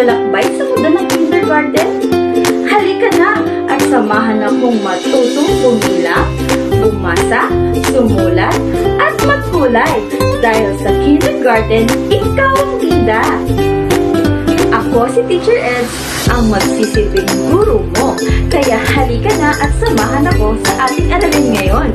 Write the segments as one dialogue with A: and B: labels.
A: paglalakbay sa mundo ng kindergarten? Halika na at samahan akong matutong bumilang, bumasa, sumulat, at magkulay dahil sa kindergarten, ikaw ang ganda! Ako si Teacher Eds, ang magsisilbing guro mo. Kaya halika na at samahan ako sa ating aralin ngayon.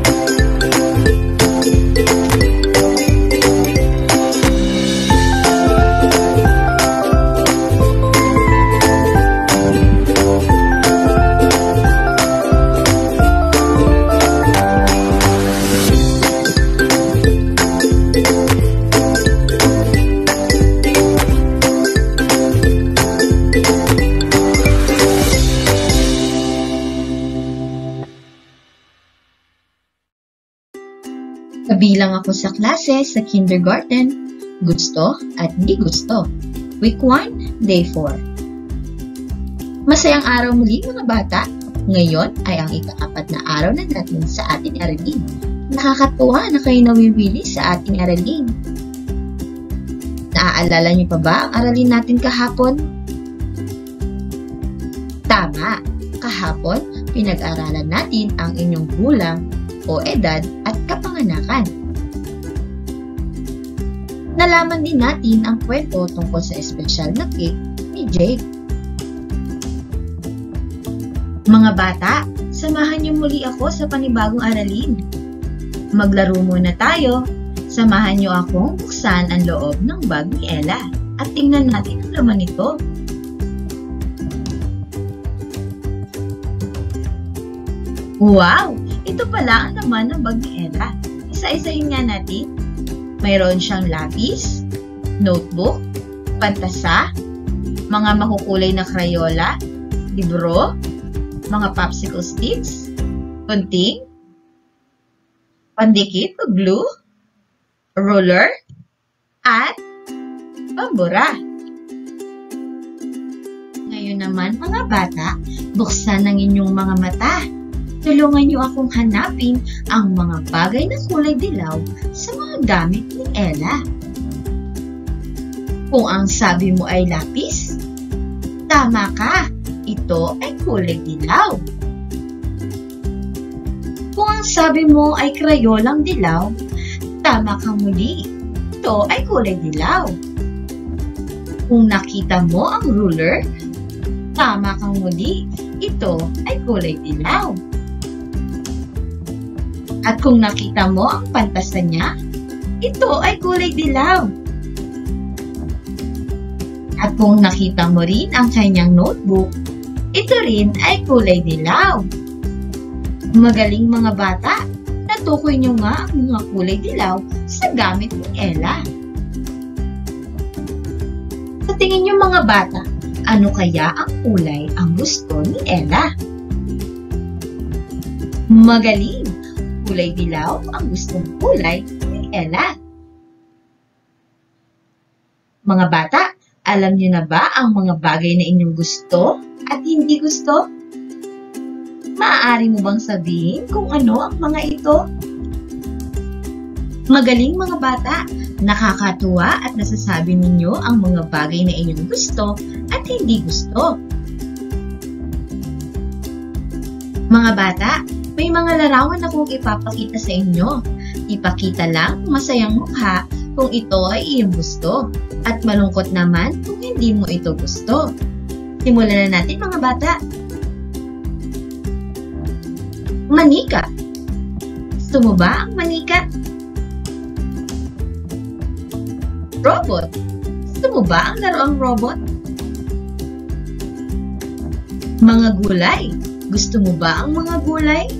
B: Kabilang ako sa klase sa kindergarten, gusto at di gusto. Week 1, Day 4. Masayang araw muli mga bata. Ngayon ay ang ika-4 na araw na natin sa ating aralin. Nakakatuwa na kayo nawiwili sa ating aralin. Naaalala niyo pa ba ang aralin natin kahapon? Tama! Kahapon, pinag-aralan natin ang inyong gulang o edad at kapanganakan. Nalaman din natin ang kwento tungkol sa espesyal na cake ni Jake. Mga bata, samahan niyo muli ako sa panibagong aralin. Maglaro muna tayo. Samahan niyo akong buksan ang loob ng bag ni Ella at tingnan natin ang laman nito. Wow! Ito pala ang laman ng bag ni Ella. Isa-isahin nga natin. Mayroon siyang lapis, notebook, pantasa, mga makukulay na Crayola, libro, mga popsicle sticks, gunting, pandikit o glue, roller, at pambura. Ngayon naman mga bata, buksan ang inyong mga mata. Tulungan niyo akong hanapin ang mga bagay na kulay dilaw sa mga gamit ni Ella. Kung ang sabi mo ay lapis, tama ka, ito ay kulay dilaw. Kung ang sabi mo ay krayolang dilaw, tama ka muli, ito ay kulay dilaw. Kung nakita mo ang ruler, tama kang muli, ito ay kulay dilaw. At kung nakita mo ang pantasa niya, ito ay kulay dilaw. At kung nakita mo rin ang kanyang notebook, ito rin ay kulay dilaw. Magaling mga bata, natukoy niyo nga ang mga kulay dilaw sa gamit ni Ella. Sa tingin niyo mga bata, ano kaya ang kulay ang gusto ni Ella? Magaling! Kulay dilaw ang gustong kulay ni Ella. Mga bata, alam niyo na ba ang mga bagay na inyong gusto at hindi gusto? Maaari mo bang sabihin kung ano ang mga ito? Magaling mga bata, nakakatuwa at nasasabi ninyo ang mga bagay na inyong gusto at hindi gusto. Mga bata, may mga larawan akong ipapakita sa inyo. Ipakita lang masayang mukha kung ito ay iyong gusto at malungkot naman kung hindi mo ito gusto. Simulan na natin mga bata. Manika. Gusto mo ba ang manika? Robot. Gusto mo ba ang laruang robot? Mga gulay. Gusto mo ba ang mga gulay?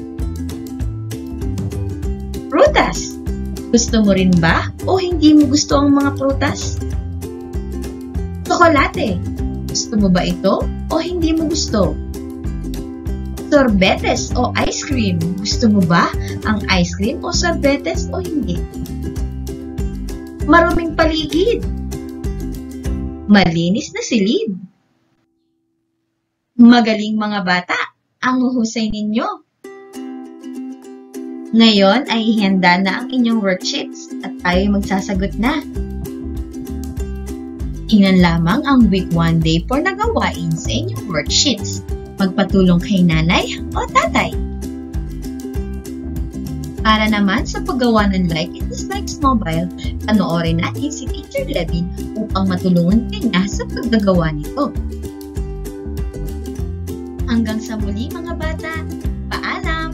B: Prutas. Gusto mo rin ba o hindi mo gusto ang mga prutas? Tsokolate. Gusto mo ba ito o hindi mo gusto? Sorbetes o ice cream. Gusto mo ba ang ice cream o sorbetes o hindi? Maruming paligid. Malinis na silid. Magaling mga bata, ang huhusay ninyo. Ngayon ay ihanda na ang inyong worksheets at tayo magsasagot na. Tingnan lamang ang week 1 day 4 na gawain sa inyong worksheets. Magpatulong kay nanay o tatay. Para naman sa paggawa ng Like and Dislikes Mobile, panoorin natin si Teacher Levin upang matulungan kayo sa paggagawa nito. Hanggang sa muli mga bata, paalam!